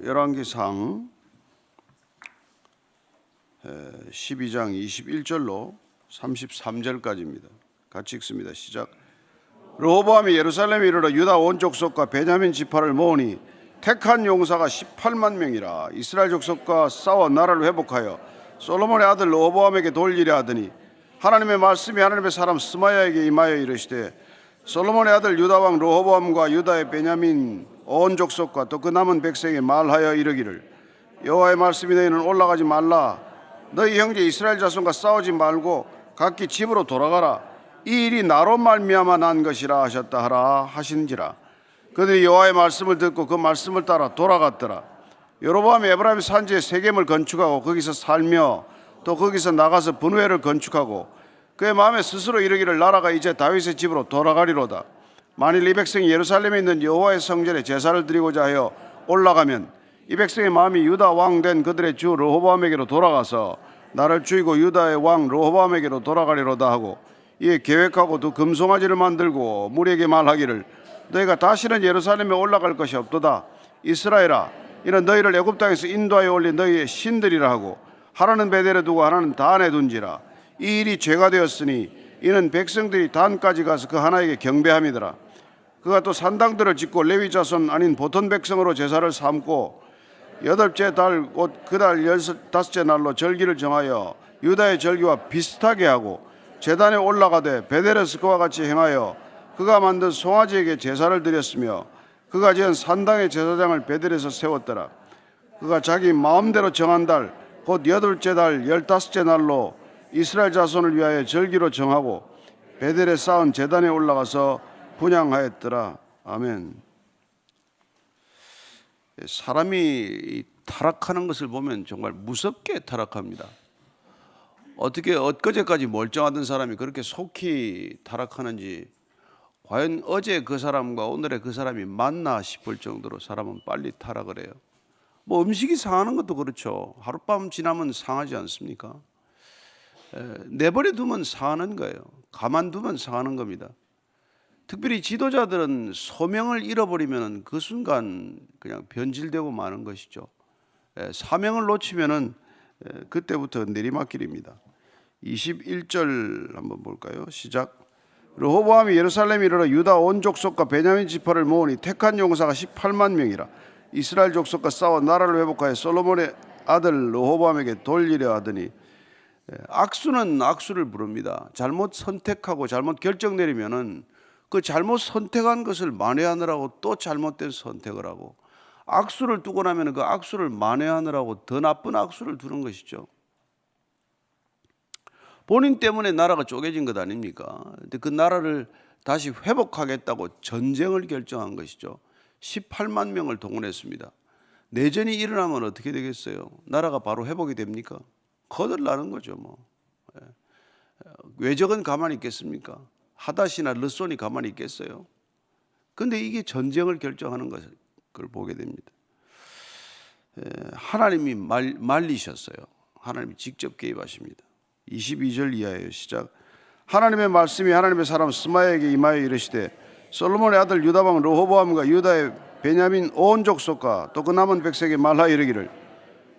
열왕기상 12장 21절로 33절까지입니다. 같이 읽습니다. 시작. 르호보암이 예루살렘에 이르러 유다 온 족속과 베냐민 지파를 모으니 택한 용사가 18만 명이라. 이스라엘 족속과 싸워 나라를 회복하여 솔로몬의 아들 르호보암에게 돌리려 하더니 하나님의 말씀이 하나님의 사람 스마야에게 임하여 이르시되, 솔로몬의 아들 유다 왕 르호보암과 유다의 베냐민 온 족속과 또 그 남은 백성에 말하여 이르기를, 여호와의 말씀이 너희는 올라가지 말라. 너희 형제 이스라엘 자손과 싸우지 말고 각기 집으로 돌아가라. 이 일이 나로 말미암아 난 것이라 하셨다 하라 하신지라. 그들이 여호와의 말씀을 듣고 그 말씀을 따라 돌아갔더라. 여로보암이 에브라임 산지에 세겜을 건축하고 거기서 살며 또 거기서 나가서 분회를 건축하고 그의 마음에 스스로 이르기를, 나라가 이제 다윗의 집으로 돌아가리로다. 만일 이 백성이 예루살렘에 있는 여호와의 성전에 제사를 드리고자 하여 올라가면 이 백성의 마음이 유다 왕 된 그들의 주 르호보암에게로 돌아가서 나를 죽이고 유다의 왕 르호보암에게로 돌아가리로다 하고, 이에 계획하고 두 금송아지를 만들고 무리에게 말하기를, 너희가 다시는 예루살렘에 올라갈 것이 없도다. 이스라엘아, 이는 너희를 애굽 땅에서 인도하여 올린 너희의 신들이라 하고, 하나는 베델에 두고 하나는 단에 둔지라. 이 일이 죄가 되었으니 이는 백성들이 단까지 가서 그 하나에게 경배함이더라. 그가 또 산당들을 짓고 레위 자손 아닌 보통 백성으로 제사를 삼고 여덟째 달 곧 그 달 15째 날로 절기를 정하여 유다의 절기와 비슷하게 하고 제단에 올라가되 베델에서 그와 같이 행하여 그가 만든 송아지에게 제사를 드렸으며, 그가 지은 산당의 제사장을 베델에서 세웠더라. 그가 자기 마음대로 정한 달 곧 여덟째 달 15째 날로 이스라엘 자손을 위하여 절기로 정하고 베델에 쌓은 제단에 올라가서 분향하였더라. 아멘. 사람이 타락하는 것을 보면 정말 무섭게 타락합니다. 어떻게 엊그제까지 멀쩡하던 사람이 그렇게 속히 타락하는지, 과연 어제 그 사람과 오늘의 그 사람이 맞나 싶을 정도로 사람은 빨리 타락을 해요. 뭐 음식이 상하는 것도 그렇죠. 하룻밤 지나면 상하지 않습니까? 내버려 두면 상하는 거예요. 가만두면 상하는 겁니다. 특별히 지도자들은 소명을 잃어버리면 그 순간 그냥 변질되고 마는 것이죠. 사명을 놓치면은 그때부터 내리막길입니다. 21절 한번 볼까요? 시작. 르호보암이 예루살렘에 이르러 유다 온 족속과 베냐민 지파를 모으니 택한 용사가 18만 명이라. 이스라엘 족속과 싸워 나라를 회복하여 솔로몬의 아들 르호보암에게 돌리려 하더니, 악수는 악수를 부릅니다. 잘못 선택하고 잘못 결정 내리면은 그 잘못 선택한 것을 만회하느라고 또 잘못된 선택을 하고, 악수를 두고 나면 그 악수를 만회하느라고 더 나쁜 악수를 두는 것이죠. 본인 때문에 나라가 쪼개진 것 아닙니까? 근데 그 나라를 다시 회복하겠다고 전쟁을 결정한 것이죠. 18만 명을 동원했습니다. 내전이 일어나면 어떻게 되겠어요? 나라가 바로 회복이 됩니까? 거들나는 거죠. 뭐 외적은 가만히 있겠습니까? 하닷이나 르손이 가만히 있겠어요? 그런데 이게 전쟁을 결정하는 것을 보게 됩니다. 하나님이 말리셨어요. 하나님이 직접 개입하십니다. 22절 이하예요. 시작. 하나님의 말씀이 하나님의 사람 스마야에게 임하여 이르시되, 솔로몬의 아들 유다 왕 르호보암과 유다의 베냐민 온 족속과 또 그 남은 백성에게 말하여 이르기를,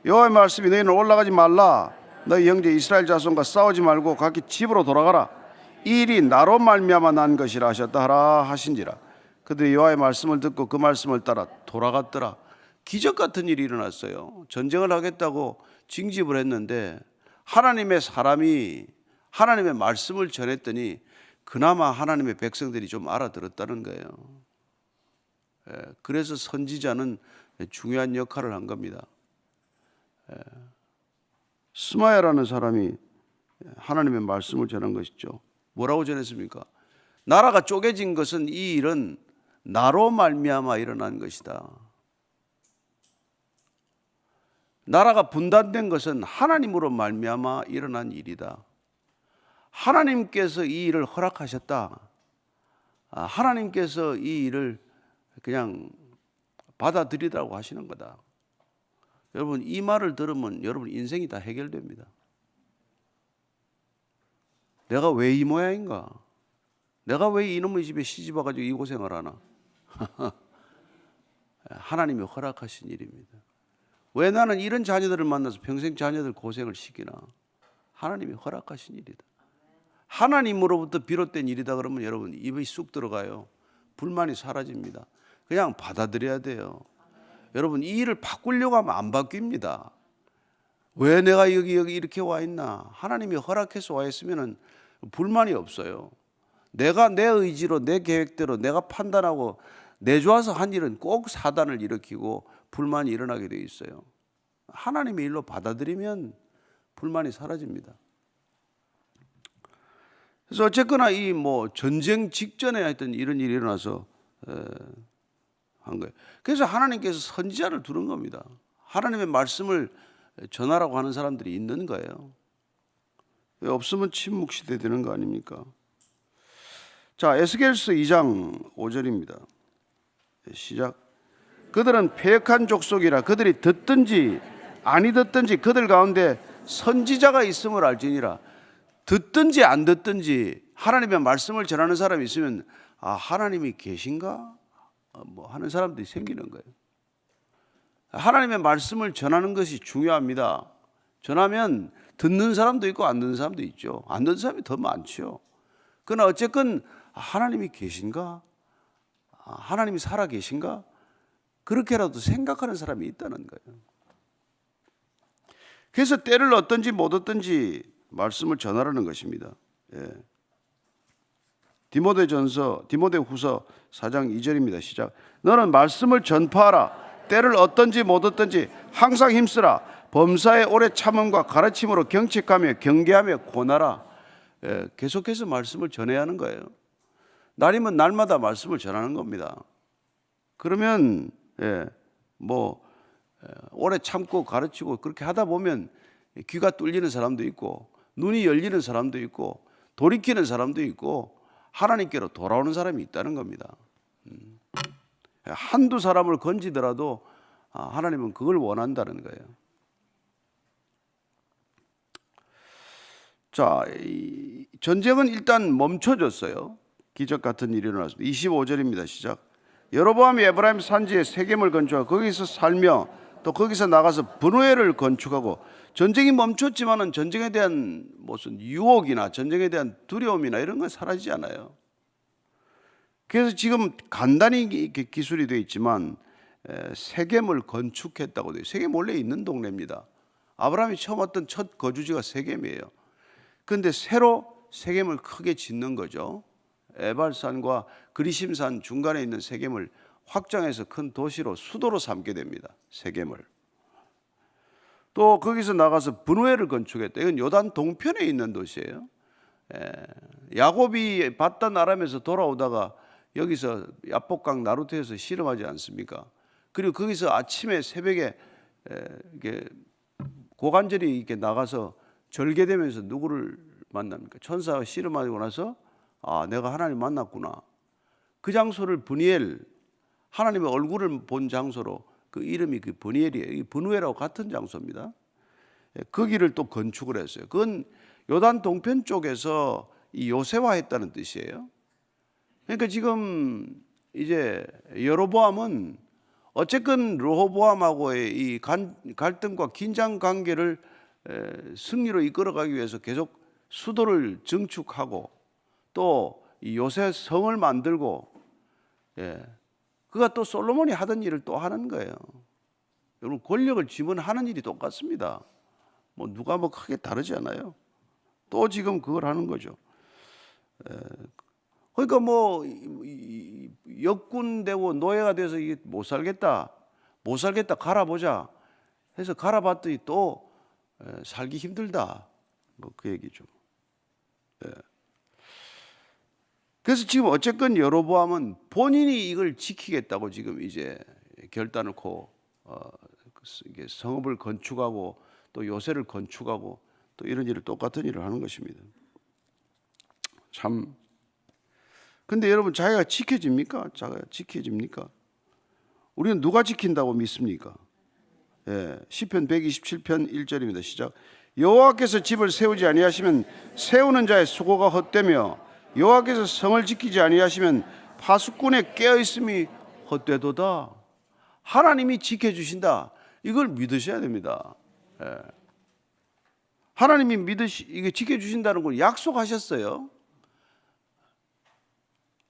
여호와의 말씀이 너희는 올라가지 말라. 너희 형제 이스라엘 자손과 싸우지 말고 각기 집으로 돌아가라. 이 일이 나로 말미암아 난 것이라 하셨다 하라 하신지라. 그들이 여호와의 말씀을 듣고 그 말씀을 따라 돌아갔더라. 기적 같은 일이 일어났어요. 전쟁을 하겠다고 징집을 했는데 하나님의 사람이 하나님의 말씀을 전했더니 그나마 하나님의 백성들이 좀 알아들었다는 거예요. 그래서 선지자는 중요한 역할을 한 겁니다. 스마야라는 사람이 하나님의 말씀을 전한 것이죠. 뭐라고 전했습니까? 나라가 쪼개진 것은, 이 일은 나로 말미암아 일어난 것이다. 나라가 분단된 것은 하나님으로 말미암아 일어난 일이다. 하나님께서 이 일을 허락하셨다. 하나님께서 이 일을 그냥 받아들이라고 하시는 거다. 여러분, 이 말을 들으면 여러분 인생이 다 해결됩니다. 내가 왜 이 모양인가? 내가 왜 이놈의 집에 시집 와가지고 이 고생을 하나? 하나님이 허락하신 일입니다. 왜 나는 이런 자녀들을 만나서 평생 자녀들 고생을 시키나? 하나님이 허락하신 일이다. 하나님으로부터 비롯된 일이다 그러면 여러분 입이 쑥 들어가요. 불만이 사라집니다. 그냥 받아들여야 돼요. 여러분 이 일을 바꾸려고 하면 안 바뀝니다. 왜 내가 여기 이렇게 와 있나? 하나님이 허락해서 와 있으면 불만이 없어요. 내가 내 의지로 내 계획대로 내가 판단하고 내좋아서 한 일은 꼭 사단을 일으키고 불만이 일어나게 돼 있어요. 하나님의 일로 받아들이면 불만이 사라집니다. 그래서 어쨌거나 이 뭐 전쟁 직전에 하여튼 이런 일이 일어나서 한 거예요. 그래서 하나님께서 선지자를 두는 겁니다. 하나님의 말씀을 전하라고 하는 사람들이 있는 거예요. 왜 없으면 침묵 시대 되는 거 아닙니까? 자, 에스겔서 2장 5절입니다. 시작. 그들은 패역한 족속이라 그들이 듣든지 아니 듣든지 그들 가운데 선지자가 있음을 알지니라. 듣든지 안 듣든지 하나님의 말씀을 전하는 사람이 있으면 아, 하나님이 계신가? 뭐 하는 사람들이 생기는 거예요. 하나님의 말씀을 전하는 것이 중요합니다. 전하면 듣는 사람도 있고 안 듣는 사람도 있죠. 안 듣는 사람이 더 많죠. 그러나 어쨌건 하나님이 계신가? 하나님이 살아 계신가? 그렇게라도 생각하는 사람이 있다는 거예요. 그래서 때를 얻든지 못 얻든지 말씀을 전하라는 것입니다. 예. 디모데후서 4장 2절입니다. 시작. 너는 말씀을 전파하라. 때를 얻든지 못 얻든지 항상 힘쓰라. 범사의 오래 참음과 가르침으로 경책하며 경계하며 권하라. 예, 계속해서 말씀을 전해야 하는 거예요. 날이면 날마다 말씀을 전하는 겁니다. 그러면 오래 참고 가르치고 그렇게 하다 보면 귀가 뚫리는 사람도 있고 눈이 열리는 사람도 있고 돌이키는 사람도 있고 하나님께로 돌아오는 사람이 있다는 겁니다. 한두 사람을 건지더라도 하나님은 그걸 원한다는 거예요. 자, 이 전쟁은 일단 멈춰졌어요. 기적 같은 일이 일어났습니다. 25절입니다. 시작. 여로보암이 에브라임 산지에 세겜을 건축하고 거기서 살며 또 거기서 나가서 분우엘을 건축하고 전쟁이 멈췄지만은 전쟁에 대한 무슨 유혹이나 전쟁에 대한 두려움이나 이런 건 사라지지 않아요. 그래서 지금 간단히 이렇게 기술이 되어 있지만 세겜을 건축했다고 돼요. 세겜 원래 있는 동네입니다. 아브라함이 처음 왔던 첫 거주지가 세겜이에요. 그런데 새로 세겜을 크게 짓는 거죠. 에발산과 그리심산 중간에 있는 세겜을 확장해서 큰 도시로 수도로 삼게 됩니다. 세겜을. 또 거기서 나가서 분우엘을 건축했다. 이건 요단 동편에 있는 도시예요. 야곱이 바단 아람에서 돌아오다가 여기서 야복강 나루트에서 씨름하지 않습니까? 그리고 거기서 아침에 새벽에 이게 고관절이 이렇게 나가서 절개되면서 누구를 만납니까? 천사가 씨름하고 나서 아, 내가 하나님 만났구나. 그 장소를 브니엘, 하나님의 얼굴을 본 장소로 그 이름이 그 브니엘이에요. 브누엘하고 같은 장소입니다. 거기를 또 건축을 했어요. 그건 요단 동편 쪽에서 이 요새화했다는 뜻이에요. 그러니까 지금 이제 여로보암은 어쨌건 르호보암하고의 이 갈등과 긴장 관계를 승리로 이끌어가기 위해서 계속 수도를 증축하고 또 이 요새 성을 만들고 그가 또 솔로몬이 하던 일을 또 하는 거예요. 여러분 권력을 쥐면 하는 일이 똑같습니다. 뭐 누가 뭐 크게 다르지 않아요. 또 지금 그걸 하는 거죠. 그러니까 뭐 역군되고 노예가 돼서 이게 못 살겠다 갈아보자 해서 갈아봤더니 또 살기 힘들다 뭐 그 얘기죠. 그래서 지금 어쨌건 여로보암은 본인이 이걸 지키겠다고 지금 이제 결단을 코 성읍을 건축하고 또 요새를 건축하고 또 이런 일을 똑같은 일을 하는 것입니다. 참. 근데 여러분 자기가 지켜집니까? 자기가 지켜집니까? 우리는 누가 지킨다고 믿습니까? 시편 127편 1절입니다. 시작. 여호와께서 집을 세우지 아니하시면 세우는 자의 수고가 헛되며 여호와께서 성을 지키지 아니하시면 파수꾼의 깨어있음이 헛되도다. 하나님이 지켜주신다. 이걸 믿으셔야 됩니다. 예. 하나님이 이게 지켜주신다는 걸 약속하셨어요.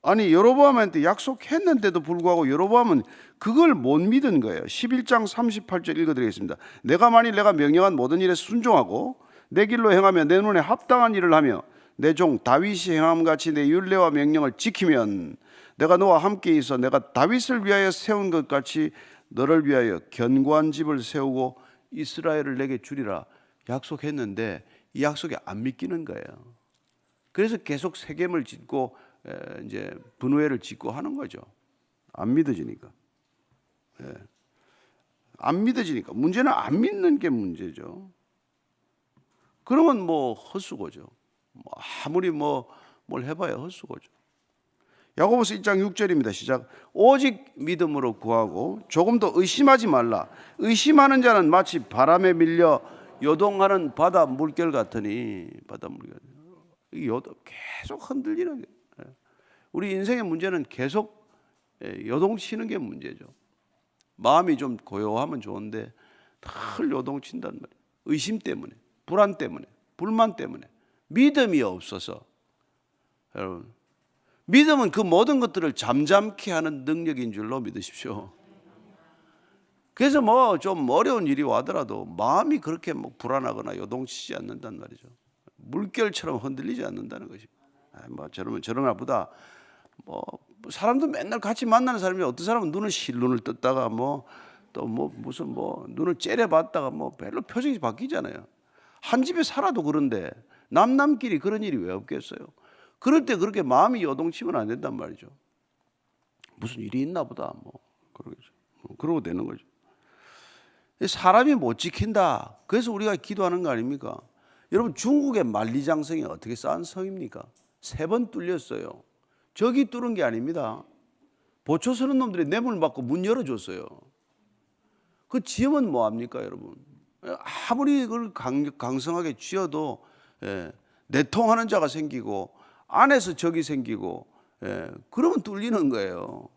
아니 여로보암한테 약속했는데도 불구하고 여로보암은 그걸 못 믿은 거예요. 11장 38절 읽어드리겠습니다. 내가 명령한 모든 일에 순종하고 내 길로 행하며 내 눈에 합당한 일을 하며 내 종 다윗이 행함같이 내 율례와 명령을 지키면 내가 너와 함께 있어 내가 다윗을 위하여 세운 것 같이 너를 위하여 견고한 집을 세우고 이스라엘을 내게 주리라 약속했는데 이 약속에 안 믿기는 거예요. 그래서 계속 세겜을 짓고 이제 분회를 짓고 하는 거죠. 안 믿어지니까. 예. 안 믿어지니까. 문제는 안 믿는 게 문제죠. 그러면 뭐 헛수고죠. 아무리 뭘 해봐야 헛수고죠. 야고보서 1장 6절입니다. 시작. 오직 믿음으로 구하고 조금 더 의심하지 말라. 의심하는 자는 마치 바람에 밀려 요동하는 바다 물결 같으니 바다 물결. 계속 흔들리는 게. 우리 인생의 문제는 계속 요동치는 게 문제죠. 마음이 좀 고요하면 좋은데 늘 요동친단 말이에요. 의심 때문에, 불안 때문에, 불만 때문에, 믿음이 없어서. 여러분, 믿음은 그 모든 것들을 잠잠케 하는 능력인 줄로 믿으십시오. 그래서 좀 어려운 일이 와더라도 마음이 그렇게 불안하거나 요동치지 않는단 말이죠. 물결처럼 흔들리지 않는다는 것입니다. 저런 나보다 사람도 맨날 같이 만나는 사람이 어떤 사람은 눈을 실눈을 떴다가 무슨 눈을 째려봤다가 별로 표정이 바뀌잖아요. 한 집에 살아도 그런데 남끼리 그런 일이 왜 없겠어요? 그럴 때 그렇게 마음이 요동치면 안 된단 말이죠. 무슨 일이 있나 보다 그러겠죠. 그러고 되는 거죠. 사람이 못 지킨다. 그래서 우리가 기도하는 거 아닙니까? 여러분 중국의 만리장성이 어떻게 쌓은 성입니까? 3번 뚫렸어요. 저기 뚫은 게 아닙니다. 보초 서는 놈들이 뇌물 받고 문 열어줬어요. 그 지으면 뭐합니까 여러분? 아무리 그걸 강성하게 쥐어도 내통하는 자가 생기고 안에서 적이 생기고 그러면 뚫리는 거예요.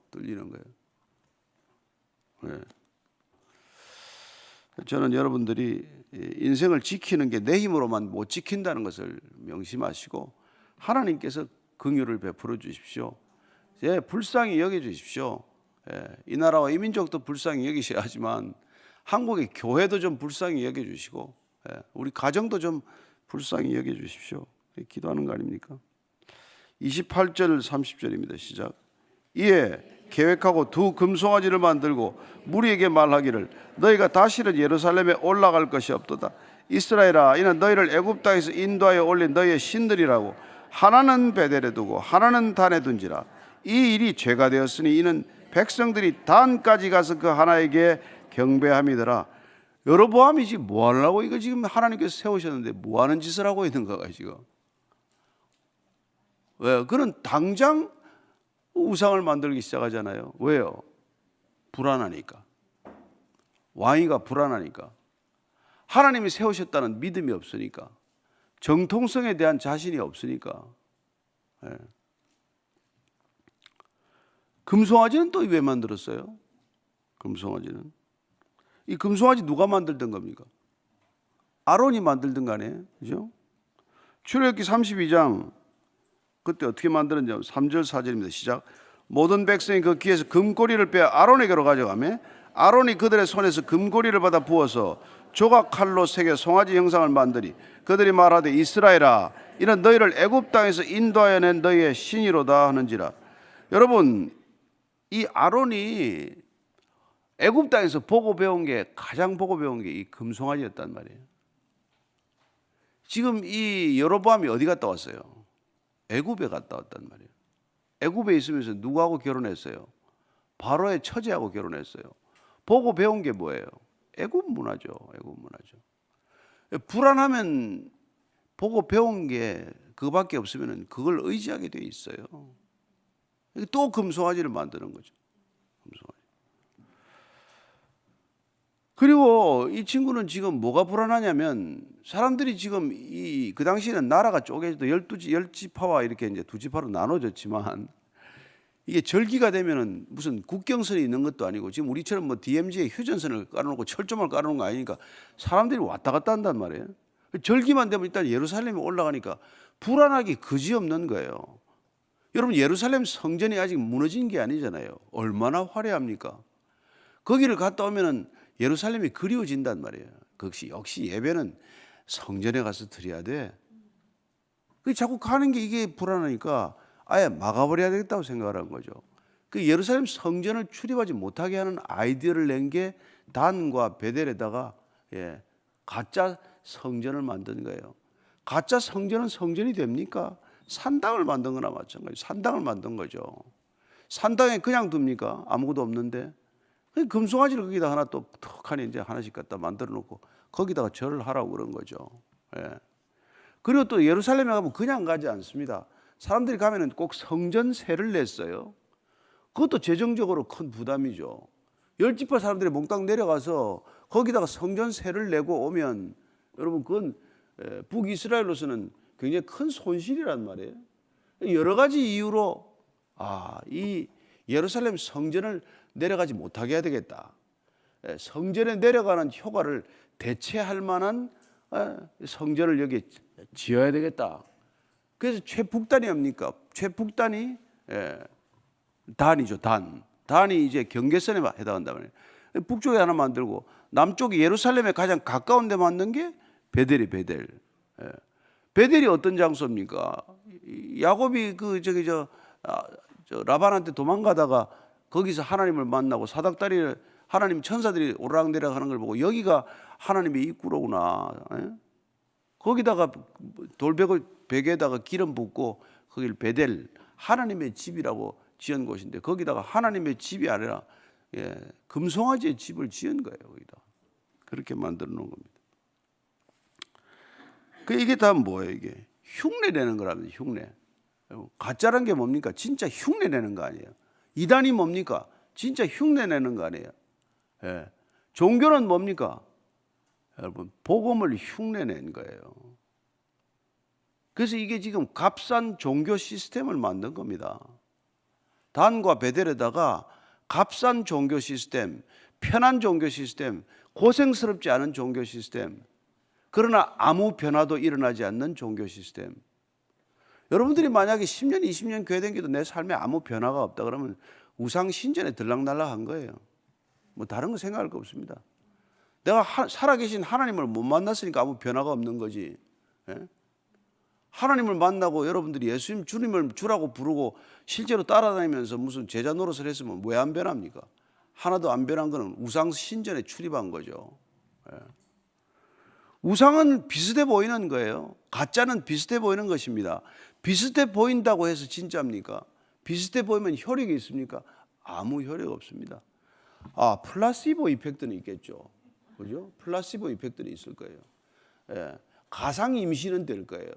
저는 여러분들이 인생을 지키는 게 내 힘으로만 못 지킨다는 것을 명심하시고 하나님께서 긍휼을 베풀어 주십시오. 불쌍히 여겨 주십시오. 이 나라와 이 민족도 불쌍히 여기셔야 하지만 한국의 교회도 좀 불쌍히 여겨 주시고 우리 가정도 좀 불쌍히 여겨 주십시오. 기도하는 거 아닙니까? 28절 30절입니다. 시작. 이에 계획하고 2 금송아지를 만들고 무리에게 말하기를 너희가 다시는 예루살렘에 올라갈 것이 없도다. 이스라엘아, 이는 너희를 애굽 땅에서 인도하여 올린 너희의 신들이라고. 하나는 베델에 두고 하나는 단에 둔지라. 이 일이 죄가 되었으니 이는 백성들이 단까지 가서 그 하나에게 경배함이더라. 여로보암이 지금 뭐 하려고 이거 지금 하나님께서 세우셨는데 뭐 하는 짓을 하고 있는 거가 지금? 왜요? 그는 당장 우상을 만들기 시작하잖아요. 왜요? 불안하니까. 왕위가 불안하니까. 하나님이 세우셨다는 믿음이 없으니까. 정통성에 대한 자신이 없으니까. 금송아지는 또 왜 만들었어요? 금송아지는. 이 금송아지 누가 만들던 겁니까? 아론이 만들던 거 아니에요? 그죠? 출애굽기 32장 그때 어떻게 만드는지 3절 4절입니다. 시작. 모든 백성이 그 귀에서 금고리를 빼어 아론에게로 가져가며 아론이 그들의 손에서 금고리를 받아 부어서 조각 칼로 새겨 송아지 형상을 만드니 그들이 말하되 이스라엘아, 이는 너희를 애굽 땅에서 인도하여 낸 너희의 신이로다 하는지라. 여러분, 이 아론이 애굽 땅에서 가장 보고 배운 게 이 금송아지였단 말이에요. 지금 이 여로보암이 어디 갔다 왔어요? 애굽에 갔다 왔단 말이에요. 애굽에 있으면서 누구하고 결혼했어요? 바로의 처제하고 결혼했어요. 보고 배운 게 뭐예요? 애굽 문화죠. 불안하면 보고 배운 게 그거밖에 없으면 그걸 의지하게 돼 있어요. 또 금송아지를 만드는 거죠. 금송아지. 그리고 이 친구는 지금 뭐가 불안하냐면 사람들이 지금 그 당시에는 나라가 쪼개져도 10지파와 이렇게 이제 2지파로 나눠졌지만 이게 절기가 되면은 무슨 국경선이 있는 것도 아니고 지금 우리처럼 뭐 DMZ에 휴전선을 깔아놓고 철조망을 깔아놓은 거 아니니까 사람들이 왔다 갔다 한단 말이에요. 절기만 되면 일단 예루살렘에 올라가니까 불안하기 그지없는 거예요. 여러분, 예루살렘 성전이 아직 무너진 게 아니잖아요. 얼마나 화려합니까? 거기를 갔다 오면은 예루살렘이 그리워진단 말이에요. 역시 예배는 성전에 가서 드려야 돼. 그 자꾸 가는 게 이게 불안하니까 아예 막아버려야 되겠다고 생각을 한 거죠. 그 예루살렘 성전을 출입하지 못하게 하는 아이디어를 낸 게 단과 베델에다가 가짜 성전을 만든 거예요. 가짜 성전은 성전이 됩니까? 산당을 만든 거나 마찬가지. 산당을 만든 거죠. 산당에 그냥 둡니까? 아무것도 없는데. 금송아지를 거기다 하나 또 턱하니 이제 하나씩 갖다 만들어 놓고 거기다가 절을 하라고 그런 거죠. 그리고 또 예루살렘에 가면 그냥 가지 않습니다. 사람들이 가면은 꼭 성전세를 냈어요. 그것도 재정적으로 큰 부담이죠. 10지파 사람들이 몽땅 내려가서 거기다가 성전세를 내고 오면 여러분 그건 북이스라엘로서는 굉장히 큰 손실이란 말이에요. 여러 가지 이유로 이 예루살렘 성전을 내려가지 못하게 해야 되겠다. 성전에 내려가는 효과를 대체할 만한 성전을 여기 지어야 되겠다. 그래서 최북단이 뭡니까? 최북단이 단이죠. 단이 이제 경계선에 해당한다 말이에요. 북쪽에 하나 만들고 남쪽이 예루살렘에 가장 가까운 데 만든 게 베델이 베델. 베델이 어떤 장소입니까? 야곱이 라반한테 도망가다가 거기서 하나님을 만나고 사닥다리를 하나님 천사들이 오르락내리락 하는 걸 보고 여기가 하나님의 입구로구나. 거기다가 벽에다가 기름 붓고 거기를 베델 하나님의 집이라고 지은 곳인데 거기다가 하나님의 집이 아니라 금송아지의 집을 지은 거예요. 거기다 그렇게 만들어 놓은 겁니다. 이게 다 뭐예요? 이게 흉내내는 거랍니다. 흉내. 가짜란 게 뭡니까? 진짜 흉내내는 거 아니에요. 이단이 뭡니까? 진짜 흉내내는 거 아니에요. 종교는 뭡니까? 여러분, 복음을 흉내낸 거예요. 그래서 이게 지금 값싼 종교 시스템을 만든 겁니다. 단과 베델에다가 값싼 종교 시스템, 편한 종교 시스템, 고생스럽지 않은 종교 시스템, 그러나 아무 변화도 일어나지 않는 종교 시스템. 여러분들이 만약에 10년, 20년 교회 다니도 내 삶에 아무 변화가 없다 그러면 우상 신전에 들락날락한 거예요. 뭐 다른 거 생각할 거 없습니다. 내가 살아계신 하나님을 못 만났으니까 아무 변화가 없는 거지. 하나님을 만나고 여러분들이 예수님 주님을 주라고 부르고 실제로 따라다니면서 무슨 제자 노릇을 했으면 왜 안 변합니까? 하나도 안 변한 거는 우상 신전에 출입한 거죠. 우상은 비슷해 보이는 거예요. 가짜는 비슷해 보이는 것입니다. 비슷해 보인다고 해서 진짜입니까? 비슷해 보이면 효력이 있습니까? 아무 효력 없습니다. 플라시보 이펙트는 있겠죠. 그죠? 플라시보 이펙트는 있을 거예요. 가상 임신은 될 거예요.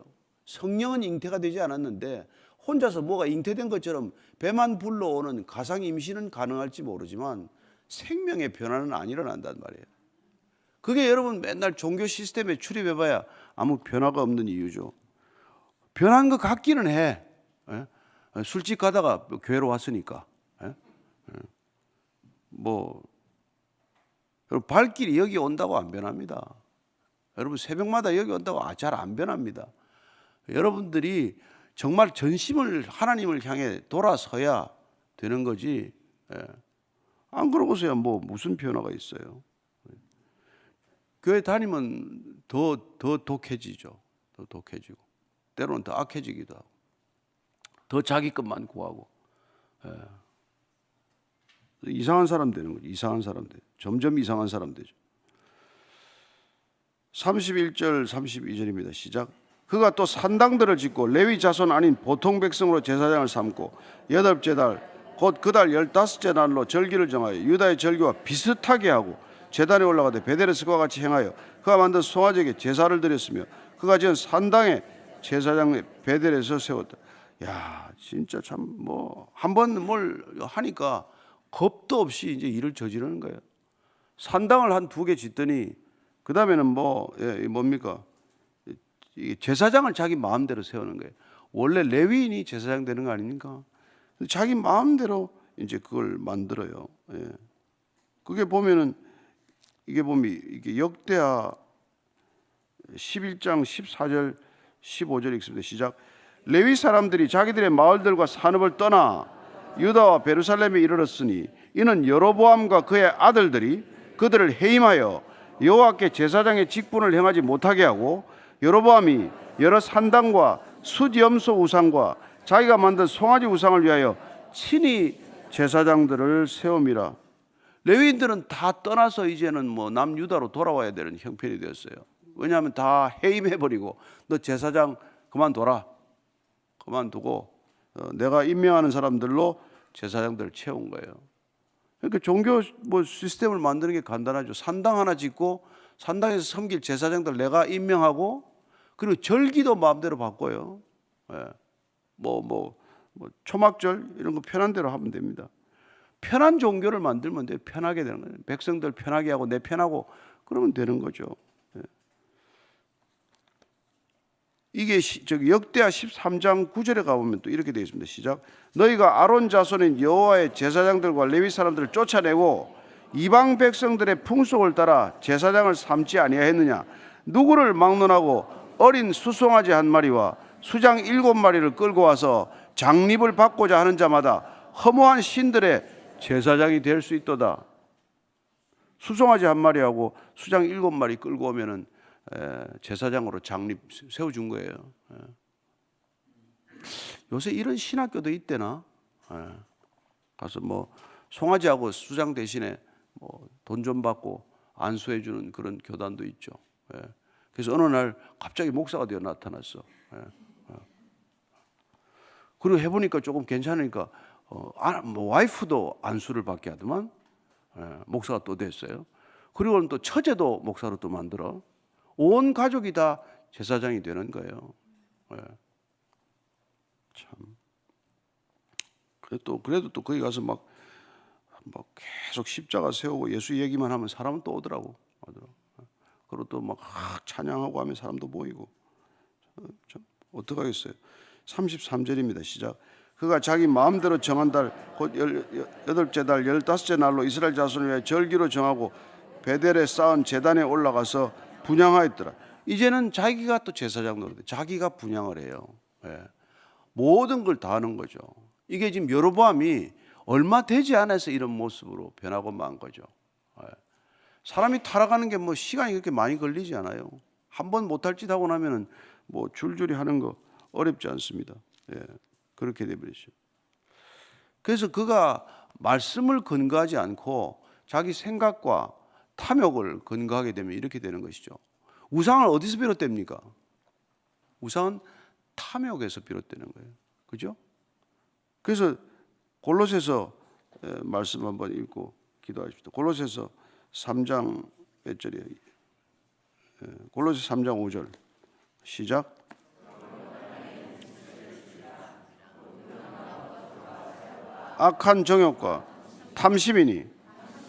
성령은 잉태가 되지 않았는데 혼자서 뭐가 잉태된 것처럼 배만 불러오는 가상 임신은 가능할지 모르지만 생명의 변화는 안 일어난단 말이에요. 그게 여러분 맨날 종교 시스템에 출입해봐야 아무 변화가 없는 이유죠. 변한 것 같기는 해. 술집 가다가 교회로 왔으니까. 여러분 발길이 여기 온다고 안 변합니다. 여러분 새벽마다 여기 온다고 잘 안 변합니다. 여러분들이 정말 전심을 하나님을 향해 돌아서야 되는 거지. 안 그러고서야 무슨 변화가 있어요. 교회 다니면 더 독해지죠. 더 독해지고 때로는 더 악해지기도 하고 더 자기 것만 구하고 이상한 사람 되는 거죠. 이상한 사람들. 점점 이상한 사람 되죠. 31절 32절입니다. 시작. 그가 또 산당들을 짓고 레위 자손 아닌 보통 백성으로 제사장을 삼고 8째 달 곧 그 달 15째 날로 절기를 정하여 유다의 절기와 비슷하게 하고 제단에 올라가되 베델에서 그와 같이 행하여 그가 만든 송아지에게 제사를 드렸으며 그가 지은 산당에 제사장의 베델에서 세웠다. 야, 진짜 참 한 번 뭘 하니까 겁도 없이 이제 일을 저지르는 거예요. 산당을 한 2개 짓더니 그 다음에는 뭡니까? 제사장을 자기 마음대로 세우는 거예요. 원래 레위인이 제사장 되는 거 아닙니까? 자기 마음대로 이제 그걸 만들어요. 예. 그게 보면은 이게 역대하 11장 14절 15절 읽습니다. 시작. 레위 사람들이 자기들의 마을들과 산업을 떠나 유다와 베루살렘에 이르렀으니 이는 여로보암과 그의 아들들이 그들을 해임하여 여호와께 제사장의 직분을 행하지 못하게 하고 여로보암이 여러 산당과 숫염소 우상과 자기가 만든 송아지 우상을 위하여 친히 제사장들을 세움이라. 레위인들은 다 떠나서 이제는 뭐 남유다로 돌아와야 되는 형편이 되었어요. 왜냐하면 다 해임해버리고 너 제사장 그만둬라. 그만두고 내가 임명하는 사람들로 제사장들을 채운 거예요. 그러니까 종교 뭐 시스템을 만드는 게 간단하죠. 산당 하나 짓고 산당에서 섬길 제사장들 내가 임명하고 그리고 절기도 마음대로 바꿔요. 예. 뭐 초막절 이런 거 편한 대로 하면 됩니다. 편한 종교를 만들면 돼요. 편하게 되는 거예요. 백성들 편하게 하고 내 편하고 그러면 되는 거죠. 예. 이게 역대하 13장 9절에 가보면 또 이렇게 되어 있습니다. 시작. 너희가 아론 자손인 여호와의 제사장들과 레위 사람들을 쫓아내고 이방 백성들의 풍속을 따라 제사장을 삼지 아니하였느냐. 누구를 막론하고 어린 수송아지 한 마리와 수장 7마리를 끌고 와서 장립을 받고자 하는 자마다 허무한 신들의 제사장이 될 수 있도다. 수송아지 한 마리하고 수장 7마리 끌고 오면은 제사장으로 장립 세워준 거예요. 요새 이런 신학교도 있대나? 가서 뭐 송아지하고 수장 대신에 뭐 돈 좀 받고 안수해 주는 그런 교단도 있죠. 그래서 어느 날 갑자기 목사가 되어 나타났어. 그리고 해보니까 조금 괜찮으니까 뭐 와이프도 안수를 받게 하더만. 목사가 또 됐어요. 그리고는 또 처제도 목사로 또 만들어. 온 가족이 다 제사장이 되는 거예요. 참. 그래도 또 거기 가서 막 계속 십자가 세우고 예수 얘기만 하면 사람은 또 오더라고. 그리고 또 막 찬양하고 하면 사람도 모이고. 참 어떡하겠어요. 33절입니다. 시작. 그가 자기 마음대로 정한 달 곧 8째 달 15째 날로 이스라엘 자손을 위해 절기로 정하고 베델에 쌓은 제단에 올라가서 분향하였더라. 이제는 자기가 또 제사장 노릇, 자기가 분향을 해요. 모든 걸 다 하는 거죠. 이게 지금 여로보암이 얼마 되지 않아서 이런 모습으로 변하고 만 거죠. 사람이 타락하는 게 뭐 시간이 그렇게 많이 걸리지 않아요. 한 번 못할 짓 하고 나면은 뭐 줄줄이 하는 거 어렵지 않습니다. 그렇게 되버리죠. 그래서 그가 말씀을 근거하지 않고 자기 생각과 탐욕을 근거하게 되면 이렇게 되는 것이죠. 우상은 어디서 비롯됩니까? 우상은 탐욕에서 비롯되는 거예요. 그죠? 그래서 골로새서 말씀 한번 읽고 기도하십시오. 골로새서 3장 몇 절이에요? 골로새 3장 5절 시작. 악한 정욕과 탐심이니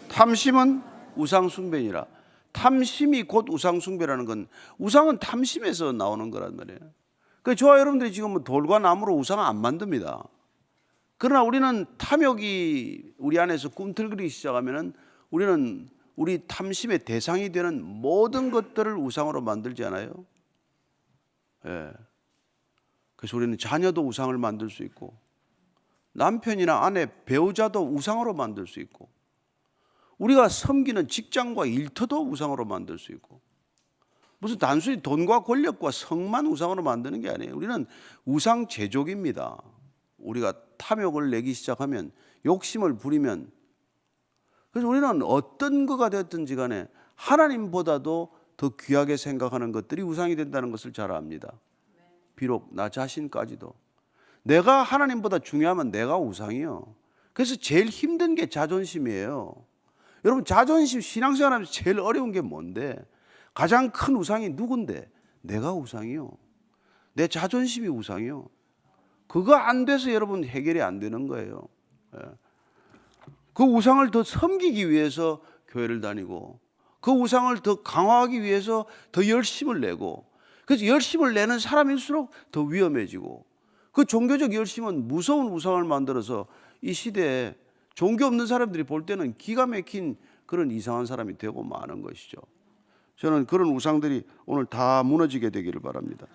탐심은 우상숭배니라. 탐심이 곧 우상숭배라는 건 우상은 탐심에서 나오는 거란 말이에요. 그 저와 여러분들이 지금 뭐 돌과 나무로 우상을 안 만듭니다. 그러나 우리는 탐욕이 우리 안에서 꿈틀거리기 시작하면은 우리는 우리 탐심의 대상이 되는 모든 것들을 우상으로 만들지 않아요? 그래서 우리는 자녀도 우상을 만들 수 있고 남편이나 아내, 배우자도 우상으로 만들 수 있고 우리가 섬기는 직장과 일터도 우상으로 만들 수 있고 무슨 단순히 돈과 권력과 성만 우상으로 만드는 게 아니에요. 우리는 우상 제족입니다. 우리가 탐욕을 내기 시작하면 욕심을 부리면 그래서 우리는 어떤 거가 되었든지 간에 하나님보다도 더 귀하게 생각하는 것들이 우상이 된다는 것을 잘 압니다. 비록 나 자신까지도 내가 하나님보다 중요하면 내가 우상이요. 그래서 제일 힘든 게 자존심이에요. 여러분 자존심 신앙생활하면서 제일 어려운 게 뭔데? 가장 큰 우상이 누군데? 내가 우상이요. 내 자존심이 우상이요. 그거 안 돼서 여러분 해결이 안 되는 거예요. 그 우상을 더 섬기기 위해서 교회를 다니고 그 우상을 더 강화하기 위해서 더 열심을 내고 그래서 열심을 내는 사람일수록 더 위험해지고 그 종교적 열심은 무서운 우상을 만들어서 이 시대에 종교 없는 사람들이 볼 때는 기가 막힌 그런 이상한 사람이 되고 마는 것이죠. 저는 그런 우상들이 오늘 다 무너지게 되기를 바랍니다.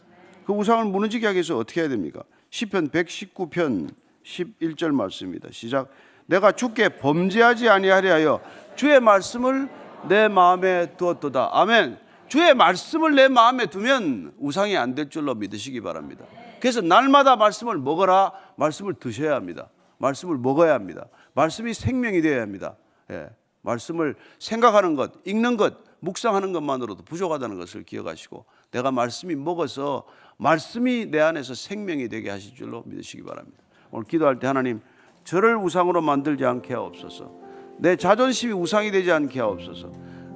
그 우상을 무너지게 하기 위해서 어떻게 해야 됩니까? 시편 119편 11절 말씀입니다. 시작. 내가 주께 범죄하지 아니하려 하여 주의 말씀을 내 마음에 두었도다. 아멘. 주의 말씀을 내 마음에 두면 우상이 안 될 줄로 믿으시기 바랍니다. 그래서 날마다 말씀을 먹어라. 말씀을 드셔야 합니다. 말씀을 먹어야 합니다. 말씀이 생명이 되어야 합니다. 예. 말씀을 생각하는 것, 읽는 것, 묵상하는 것만으로도 부족하다는 것을 기억하시고 내가 말씀이 먹어서 말씀이 내 안에서 생명이 되게 하실 줄로 믿으시기 바랍니다. 오늘 기도할 때 하나님 저를 우상으로 만들지 않게 하옵소서. 내 자존심이 우상이 되지 않게 하옵소서.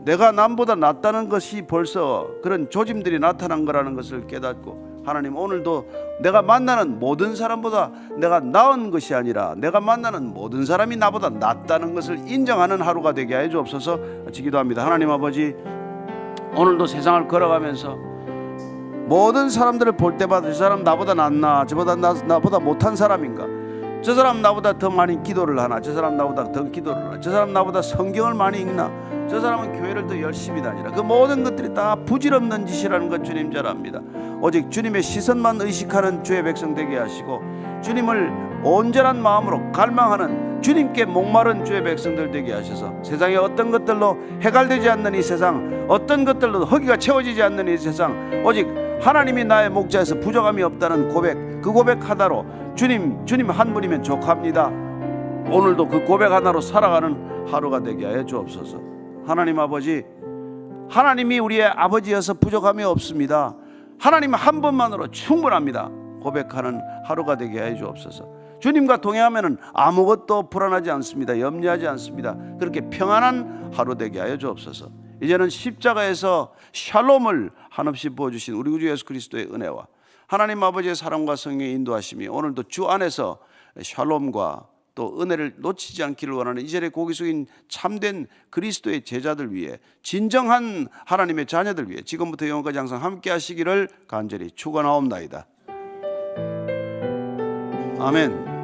내가 남보다 낫다는 것이 벌써 그런 조짐들이 나타난 거라는 것을 깨닫고 하나님 오늘도 내가 만나는 모든 사람보다 내가 나은 것이 아니라 내가 만나는 모든 사람이 나보다 낫다는 것을 인정하는 하루가 되게 해 주옵소서. 같이 기도합니다. 하나님 아버지, 오늘도 세상을 걸어가면서 모든 사람들을 볼 때마다 저 사람 나보다 낫나, 저보다 나보다 못한 사람인가, 저 사람 나보다 더 많이 기도를 하나, 저 사람 나보다 더 기도를 하나, 저 사람 나보다 성경을 많이 읽나, 저 사람은 교회를 더 열심히 다니라. 그 모든 것들이 다 부질없는 짓이라는 것 주님 잘 압니다. 오직 주님의 시선만 의식하는 주의 백성 되게 하시고 주님을 온전한 마음으로 갈망하는 주님께 목마른 주의 백성들 되게 하셔서 세상에 어떤 것들로 해갈되지 않는 이 세상, 어떤 것들로 허기가 채워지지 않는 이 세상, 오직 하나님이 나의 목자에서 부족함이 없다는 고백, 그 고백 하나로 주님 한 분이면 족합니다. 오늘도 그 고백 하나로 살아가는 하루가 되게 하여 주옵소서. 하나님 아버지, 하나님이 우리의 아버지여서 부족함이 없습니다. 하나님 한 분만으로 충분합니다. 고백하는 하루가 되게 하여 주옵소서. 주님과 동행하면 아무것도 불안하지 않습니다. 염려하지 않습니다. 그렇게 평안한 하루 되게 하여 주옵소서. 이제는 십자가에서 샬롬을 한없이 부어주신 우리 구주 예수 그리스도의 은혜와 하나님 아버지의 사랑과 성령의 인도하심이 오늘도 주 안에서 샬롬과 또 은혜를 놓치지 않기를 원하는 이 자리에 고개 숙인 참된 그리스도의 제자들 위해, 진정한 하나님의 자녀들 위해 지금부터 영원까지 항상 함께 하시기를 간절히 축원하옵나이다. 아멘.